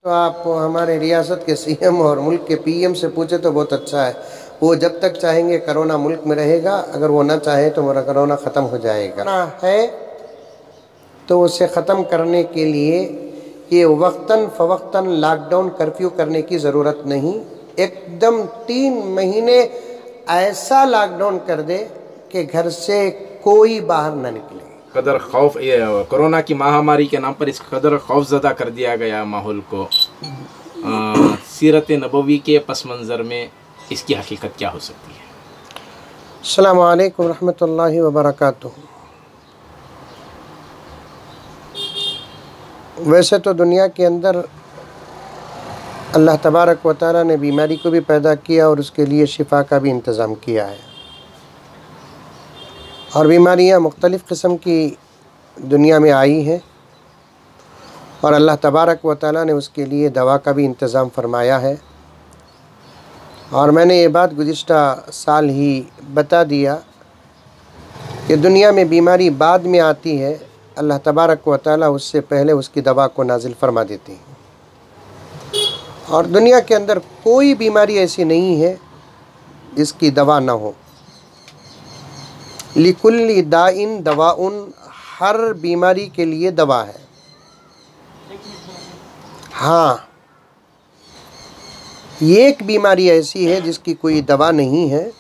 तो आप हमारे रियासत के सीएम और मुल्क के पीएम से पूछे तो बहुत अच्छा है। वो जब तक चाहेंगे कोरोना मुल्क में रहेगा, अगर वो ना चाहे तो मेरा कोरोना ख़त्म हो जाएगा ना है। तो उसे ख़त्म करने के लिए ये वक्तन फ़वक्तन लॉकडाउन कर्फ्यू करने की ज़रूरत नहीं। एकदम 3 महीने ऐसा लॉकडाउन कर दे कि घर से कोई बाहर ना निकले। कदर खौफ कोरोना की महामारी के नाम पर इस कदर खौफजदा कर दिया गया माहौल को। सीरत नबवी के पस मंज़र में इसकी हकीकत क्या हो सकती है? अस्सलामु अलैकुम रहमतुल्लाहि व बरकातुहू। वैसे तो दुनिया के अंदर अल्लाह तबारक व तआला ने बीमारी को भी पैदा किया और उसके लिए शिफा का भी इंतज़ाम किया है, और बीमारियाँ मुख्तलिफ़ किस्म की दुनिया में आई हैं और अल्लाह तबारक व तआला ने उसके लिए दवा का भी इंतज़ाम फरमाया है। और मैंने ये बात गुज़िश्ता साल ही बता दिया कि दुनिया में बीमारी बाद में आती है, अल्लाह तबारक व तआला उससे पहले उसकी दवा को नाजिल फरमा देते हैं। और दुनिया के अंदर कोई बीमारी ऐसी नहीं है जिसकी दवा ना हो। लिकुल्ली दाइन दवाउन, हर बीमारी के लिए दवा है। हाँ, एक बीमारी ऐसी है जिसकी कोई दवा नहीं है,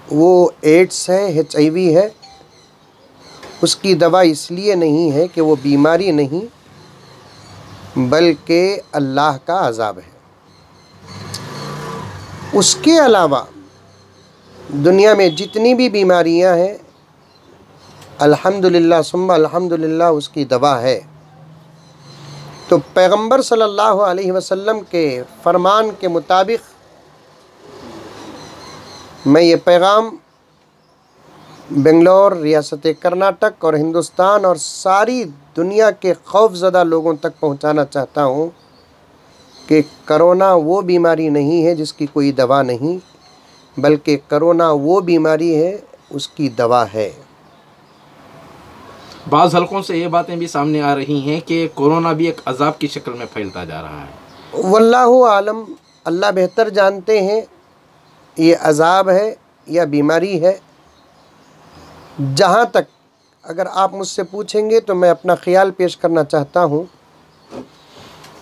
वो एड्स है, HIV है। उसकी दवा इसलिए नहीं है कि वो बीमारी नहीं बल्कि अल्लाह का अज़ाब है। उसके अलावा दुनिया में जितनी भी बीमारियां हैं, अल्हम्दुलिल्लाह सुम्मा अल्हम्दुलिल्लाह उसकी दवा है। तो पैगंबर सल्लल्लाहु अलैहि वसल्लम के फरमान के मुताबिक मैं ये पैगाम बेंगलोर, रियासत कर्नाटक और हिंदुस्तान और सारी दुनिया के खौफज़दा लोगों तक पहुंचाना चाहता हूं कि करोना वो बीमारी नहीं है जिसकी कोई दवा नहीं, बल्कि करोना वो बीमारी है उसकी दवा है। बाज़ हलकों से ये बातें भी सामने आ रही हैं कि कोरोना भी एक अजाब की शक्ल में फैलता जा रहा है। वल्लाहु आलम, अल्लाह बेहतर जानते हैं ये अजाब है या बीमारी है। जहाँ तक अगर आप मुझसे पूछेंगे तो मैं अपना ख्याल पेश करना चाहता हूँ।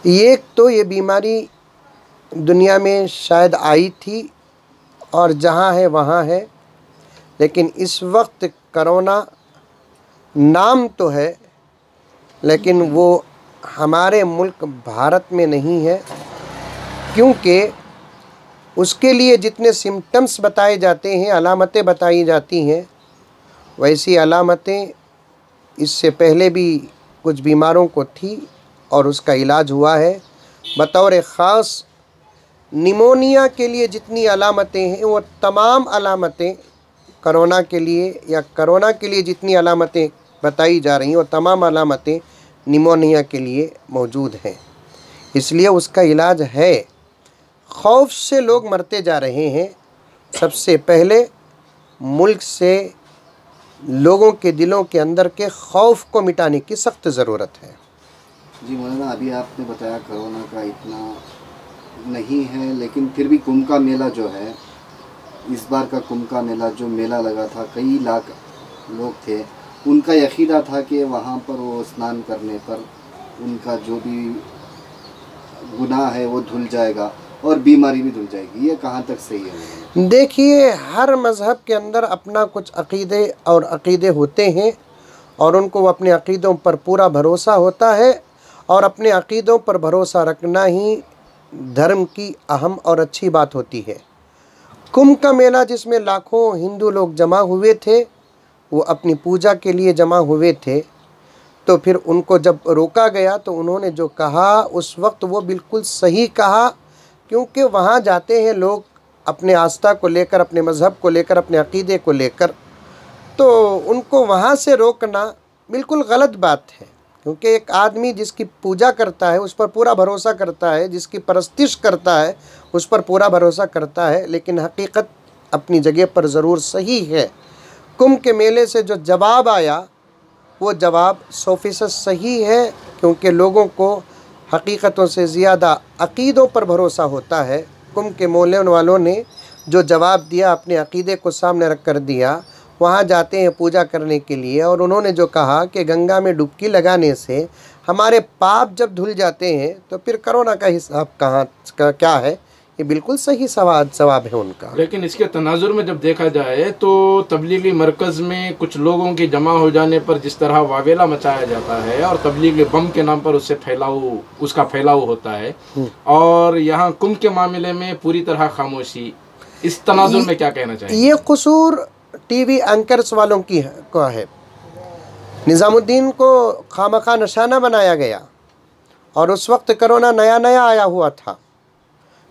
एक तो ये बीमारी दुनिया में शायद आई थी और जहाँ है वहाँ है, लेकिन इस वक्त करोना नाम तो है लेकिन वो हमारे मुल्क भारत में नहीं है, क्योंकि उसके लिए जितने सिम्टम्स बताए जाते हैं, अलामतें बताई जाती हैं, वैसी अलामतें इससे पहले भी कुछ बीमारों को थी और उसका इलाज हुआ है। बतौर ख़ास निमोनिया के लिए जितनी अलामतें हैं वो तमाम अलामतें करोना के लिए, या करोना के लिए जितनी अलामतें बताई जा रही हैं वो तमाम अलामतें निमोनिया के लिए मौजूद हैं, इसलिए उसका इलाज है। खौफ से लोग मरते जा रहे हैं। सबसे पहले मुल्क से लोगों के दिलों के अंदर के खौफ को मिटाने की सख्त ज़रूरत है। जी मौलाना, अभी आपने बताया कोरोना का इतना नहीं है, लेकिन फिर भी कुंभ का मेला जो है, इस बार का कुंभ का मेला जो मेला लगा था, कई लाख लोग थे, उनका यकीना था कि वहाँ पर वो स्नान करने पर उनका जो भी गुनाह है वो धुल जाएगा और बीमारी भी धुल जाएगी। ये कहाँ तक सही है? देखिए, हर मज़हब के अंदर अपना कुछ अक़ीदे और अक़ीदे होते हैं और उनको अपने अक़ीदों पर पूरा भरोसा होता है, और अपने अक़ीदों पर भरोसा रखना ही धर्म की अहम और अच्छी बात होती है। कुंभ का मेला जिसमें लाखों हिंदू लोग जमा हुए थे, वो अपनी पूजा के लिए जमा हुए थे, तो फिर उनको जब रोका गया तो उन्होंने जो कहा उस वक्त वो बिल्कुल सही कहा, क्योंकि वहाँ जाते हैं लोग अपने आस्था को लेकर, अपने मज़हब को लेकर, अपने अक़ीदे को लेकर, तो उनको वहाँ से रोकना बिल्कुल गलत बात है। क्योंकि एक आदमी जिसकी पूजा करता है, उस पर पूरा भरोसा करता है, जिसकी परस्तिश करता है उस पर पूरा भरोसा करता है, लेकिन हकीकत अपनी जगह पर ज़रूर सही है। कुंभ के मेले से जो जवाब आया वो जवाब 100% सही है, क्योंकि लोगों को हकीकतों से ज़्यादा अक़ीदों पर भरोसा होता है। कुंभ के मोलने वालों ने जो जवाब दिया, अपने अक़ीदे को सामने रख कर दिया। वहाँ जाते हैं पूजा करने के लिए, और उन्होंने जो कहा कि गंगा में डुबकी लगाने से हमारे पाप जब धुल जाते हैं तो फिर कोरोना का हिसाब कहाँ का क्या है, ये बिल्कुल सही सवाब है उनका। लेकिन इसके तनाजुर में जब देखा जाए तो तबलीगी मरकज़ में कुछ लोगों की जमा हो जाने पर जिस तरह वावेला मचाया जाता है और तबलीगी बम के नाम पर उसका फैलाव होता है, और यहाँ कुंभ के मामले में पूरी तरह खामोशी, इस तनाजुर में क्या कहना चाहिए? ये कसूर टीवी एंकर्स वालों का है। निज़ामुद्दीन को खामखा निशाना बनाया गया, और उस वक्त कोरोना नया नया आया हुआ था,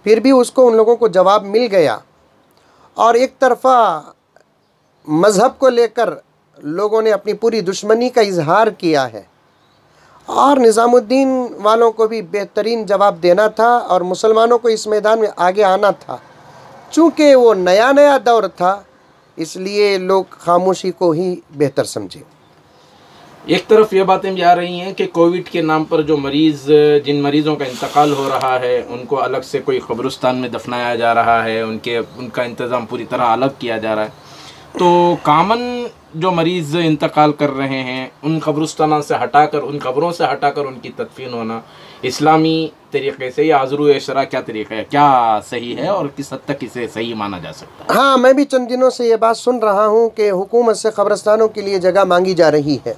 फिर भी उसको उन लोगों को जवाब मिल गया। और एक तरफ़ा मज़हब को लेकर लोगों ने अपनी पूरी दुश्मनी का इजहार किया है, और निज़ामुद्दीन वालों को भी बेहतरीन जवाब देना था और मुसलमानों को इस मैदान में आगे आना था। चूँकि वो नया नया दौर था, इसलिए लोग खामोशी को ही बेहतर समझे। एक तरफ ये बातें भी आ रही हैं कि कोविड के नाम पर जो जिन मरीज़ों का इंतकाल हो रहा है उनको अलग से कोई कब्रिस्तान में दफनाया जा रहा है, उनका इंतज़ाम पूरी तरह अलग किया जा रहा है। तो कामन जो मरीज़ इंतकाल कर रहे हैं उन कब्रिस्तानों से हटाकर, उन कब्रों से हटाकर उनकी तदफीन होना इस्लामी तरीक़े से या आज़रू इशरा क्या तरीक़ा है, क्या सही है और किस हद तक इसे सही माना जा सकता है? हाँ, मैं भी चंद दिनों से ये बात सुन रहा हूँ कि हुकूमत से कब्रिस्तानों के लिए जगह मांगी जा रही है।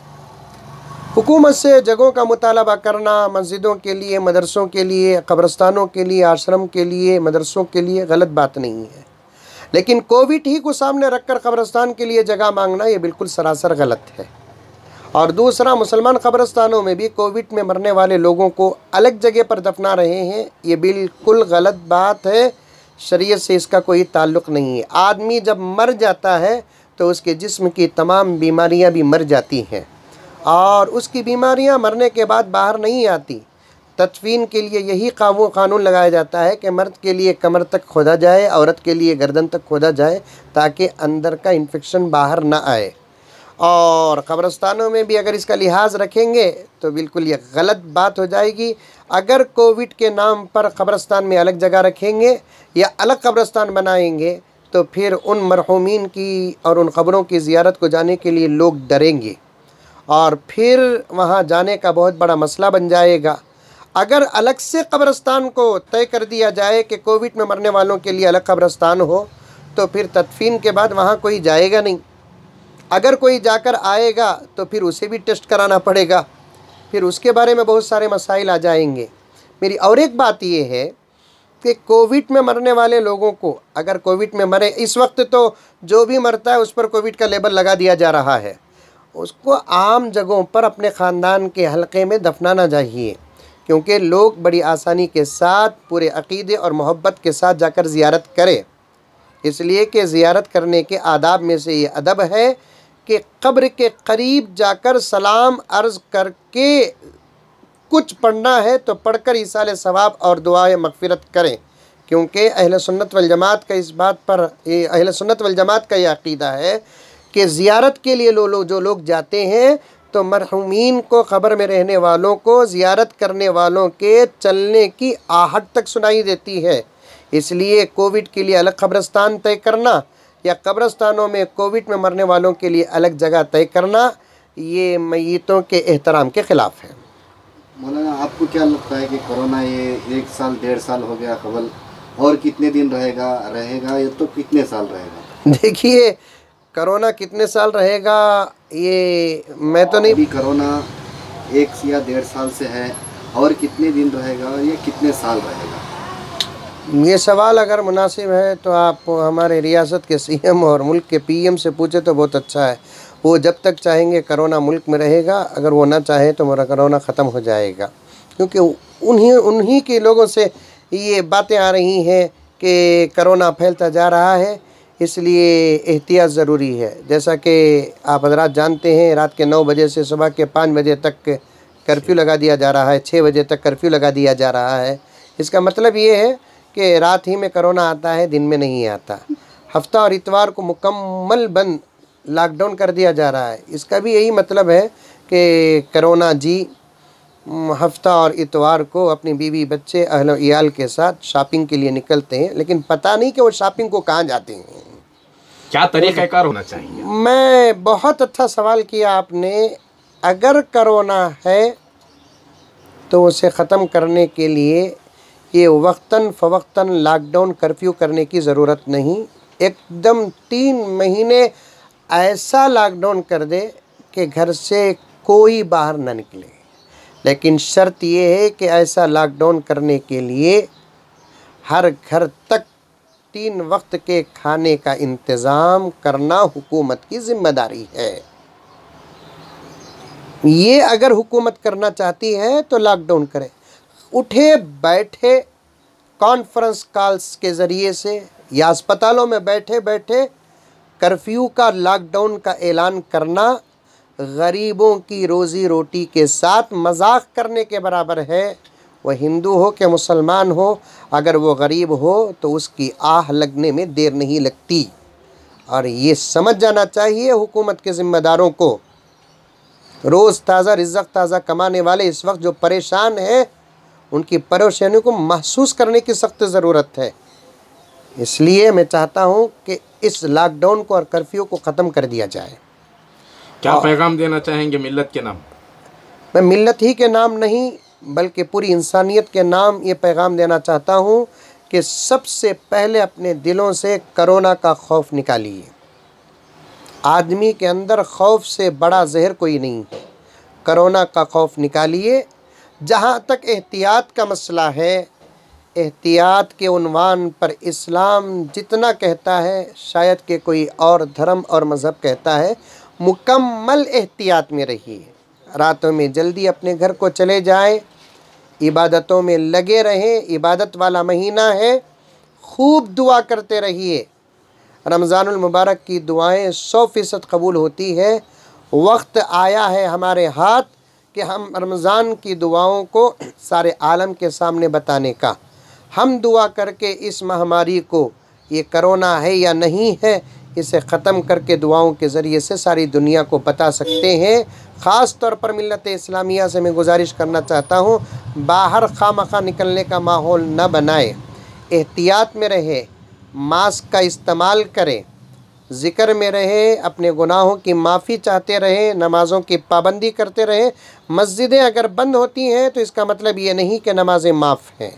हुकूमत से जगहों का मुतालबा करना, मस्जिदों के लिए, मदरसों के लिए, कब्रिस्तानों के लिए, आश्रम के लिए, मदरसों के लिए गलत बात नहीं है, लेकिन कोविड ही को सामने रखकर कब्रिस्तान के लिए जगह मांगना ये बिल्कुल सरासर गलत है। और दूसरा, मुसलमान कब्रिस्तानों में भी कोविड में मरने वाले लोगों को अलग जगह पर दफना रहे हैं, ये बिल्कुल गलत बात है। शरीयत से इसका कोई ताल्लुक़ नहीं है। आदमी जब मर जाता है तो उसके जिस्म की तमाम बीमारियां भी मर जाती हैं, और उसकी बीमारियां मरने के बाद बाहर नहीं आती। तदफीन के लिए यही कानून लगाया जाता है कि मर्द के लिए कमर तक खोदा जाए, औरत के लिए गर्दन तक खोदा जाए, ताकि अंदर का इन्फेक्शन बाहर ना आए। और कब्रिस्तानों में भी अगर इसका लिहाज रखेंगे तो बिल्कुल ये गलत बात हो जाएगी। अगर कोविड के नाम पर कब्रिस्तान में अलग जगह रखेंगे या अलग कब्रिस्तान बनाएंगे तो फिर उन मरहूमीन की और उन क़ब्रों की ज़ियारत को जाने के लिए लोग डरेंगे, और फिर वहाँ जाने का बहुत बड़ा मसला बन जाएगा। अगर अलग से कब्रिस्तान को तय कर दिया जाए कि कोविड में मरने वालों के लिए अलग कब्रिस्तान हो, तो फिर तदफीन के बाद वहाँ कोई जाएगा नहीं। अगर कोई जाकर आएगा तो फिर उसे भी टेस्ट कराना पड़ेगा, फिर उसके बारे में बहुत सारे मसाइल आ जाएंगे। मेरी और एक बात ये है कि कोविड में मरने वाले लोगों को, अगर कोविड में मरे, इस वक्त तो जो भी मरता है उस पर कोविड का लेबल लगा दिया जा रहा है, उसको आम जगहों पर अपने ख़ानदान के हलक़े में दफनाना चाहिए, क्योंकि लोग बड़ी आसानी के साथ पूरे अक़ीदे और मोहब्बत के साथ जाकर ज़ियारत करें। इसलिए कि ज़ियारत करने के आदाब में से ये अदब है कि कब्र के करीब जाकर सलाम अर्ज़ करके कुछ पढ़ना है तो पढ़कर ईसाले सवाब और दुआए मग़फ़िरत करें, क्योंकि अहले सुन्नत वल जमात का इस बात पर, अहले सुन्नत वल जमात का ये अक़ीदा है कि ज़ियारत के लिए जो लोग जाते हैं तो मरहूमीन को, क़ब्र में रहने वालों को ज़ियारत करने वालों के चलने की आहट तक सुनाई देती है। इसलिए कोविड के लिए अलग कब्रिस्तान तय करना या कब्रिस्तानों में कोविड में मरने वालों के लिए अलग जगह तय करना, ये मय्यतों के एहतराम के ख़िलाफ़ है। मौलाना, आपको क्या लगता है कि कोरोना ये 1 साल 1.5 साल हो गया कबल, और कितने दिन रहेगा या तो कितने साल रहेगा? देखिए, कोरोना कितने साल रहेगा ये मैं तो नहीं। अभी कोरोना 1 या 1.5 साल से है, और कितने दिन रहेगा, ये कितने साल रहेगा? ये सवाल अगर मुनासिब है तो आप हमारे रियासत के सीएम और मुल्क के पीएम से पूछे तो बहुत अच्छा है। वो जब तक चाहेंगे कोरोना मुल्क में रहेगा, अगर वो ना चाहे तो मेरा कोरोना ख़त्म हो जाएगा, क्योंकि उन्हीं के लोगों से ये बातें आ रही हैं कि कोरोना फैलता जा रहा है, इसलिए एहतियात ज़रूरी है। जैसा कि आप हज़रात जानते हैं, रात के 9 बजे से सुबह के 5 बजे तक कर्फ्यू लगा दिया जा रहा है, 6 बजे तक कर्फ्यू लगा दिया जा रहा है। इसका मतलब ये है कि रात ही में कोरोना आता है, दिन में नहीं आता। हफ्ता और इतवार को मुकम्मल बंद, लॉकडाउन कर दिया जा रहा है। इसका भी यही मतलब है कि कोरोना जी हफ्ता और इतवार को अपनी बीवी बच्चे अहल इयाल के साथ शॉपिंग के लिए निकलते हैं, लेकिन पता नहीं कि वो शॉपिंग को कहाँ जाते हैं। क्या तरीक़ाकार होना चाहिए? मैं बहुत अच्छा सवाल किया आपने। अगर कोरोना है तो उसे ख़त्म करने के लिए ये वक्तन फ़वक्तन लॉकडाउन कर्फ्यू करने की ज़रूरत नहीं। एकदम 3 महीने ऐसा लॉकडाउन कर दे कि घर से कोई बाहर न निकले। लेकिन शर्त ये है कि ऐसा लॉकडाउन करने के लिए हर घर तक 3 वक्त के खाने का इंतज़ाम करना हुकूमत की ज़िम्मेदारी है। ये अगर हुकूमत करना चाहती है तो लॉकडाउन करे। उठे बैठे कॉन्फ्रेंस कॉल्स के ज़रिए से या अस्पतालों में बैठे बैठे कर्फ्यू का, लॉकडाउन का ऐलान करना गरीबों की रोज़ी रोटी के साथ मजाक करने के बराबर है। वह हिंदू हो कि मुसलमान हो, अगर वो गरीब हो तो उसकी आह लगने में देर नहीं लगती। और ये समझ जाना चाहिए हुकूमत के ज़िम्मेदारों को। रोज़ ताज़ा रिज़्क़ ताज़ा कमाने वाले इस वक्त जो परेशान हैं, उनकी परेशानी को महसूस करने की सख्त ज़रूरत है। इसलिए मैं चाहता हूँ कि इस लॉकडाउन को और कर्फ्यू को ख़त्म कर दिया जाए। क्या पैगाम देना चाहेंगे मिल्लत के नाम? मैं मिल्लत ही के नाम नहीं बल्कि पूरी इंसानियत के नाम ये पैगाम देना चाहता हूँ कि सबसे पहले अपने दिलों से कोरोना का खौफ निकालिए। आदमी के अंदर खौफ से बड़ा जहर कोई नहीं है। कोरोना का खौफ निकालिए। जहाँ तक एहतियात का मसला है, एहतियात के उन्वान पर इस्लाम जितना कहता है शायद कि कोई और धर्म और मज़हब कहता है, मुकम्मल एहतियात में रहिए। रातों में जल्दी अपने घर को चले जाएं, इबादतों में लगे रहें। इबादत वाला महीना है, खूब दुआ करते रहिए। रमज़ानुल मुबारक की दुआएं 100% कबूल होती है। वक्त आया है हमारे हाथ कि हम रमज़ान की दुआओं को सारे आलम के सामने बताने का। हम दुआ करके इस महामारी को, ये कोरोना है या नहीं है, इसे ख़त्म करके दुआओं के ज़रिए से सारी दुनिया को बता सकते हैं। ख़ास तौर पर मिल्लत इस्लामिया से मैं गुजारिश करना चाहता हूँ, बाहर खामखा निकलने का माहौल न बनाए, एहतियात में रहे, मास्क का इस्तेमाल करें, ज़िक्र में रहे, अपने गुनाहों की माफ़ी चाहते रहें, नमाज़ों की पाबंदी करते रहें। मस्जिदें अगर बंद होती हैं तो इसका मतलब ये नहीं कि नमाज़ें माफ़ हैं।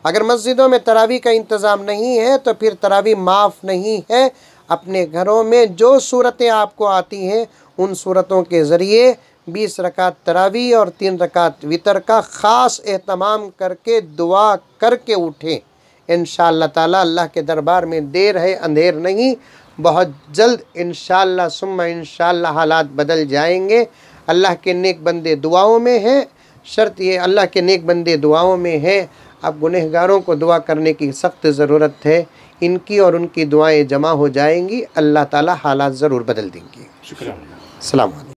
अगर मस्जिदों में तरावी का इंतज़ाम नहीं है तो फिर तरावी माफ़ नहीं है। अपने घरों में जो सूरतें आपको आती हैं उन सूरतों के ज़रिए 20 रकात तरावी और 3 रकात वितर का ख़ास एहतमाम करके दुआ करके उठें। इंशाअल्लाह ताला अल्लाह के दरबार में देर है अंधेर नहीं, बहुत जल्द इंशाअल्लाह सुम्मा इंशाअल्लाह हालात बदल जाएंगे। अल्लाह के नेक बंदे दुआओं में हैं। शर्त ये अल्लाह के नेक बंदे दुआओं में हैं। अब गुनहगारों को दुआ करने की सख्त ज़रूरत है। इनकी और उनकी दुआएं जमा हो जाएंगी, अल्लाह ताला हालात ज़रूर बदल देंगे। शुक्रिया। अस्सलाम वालेकुम।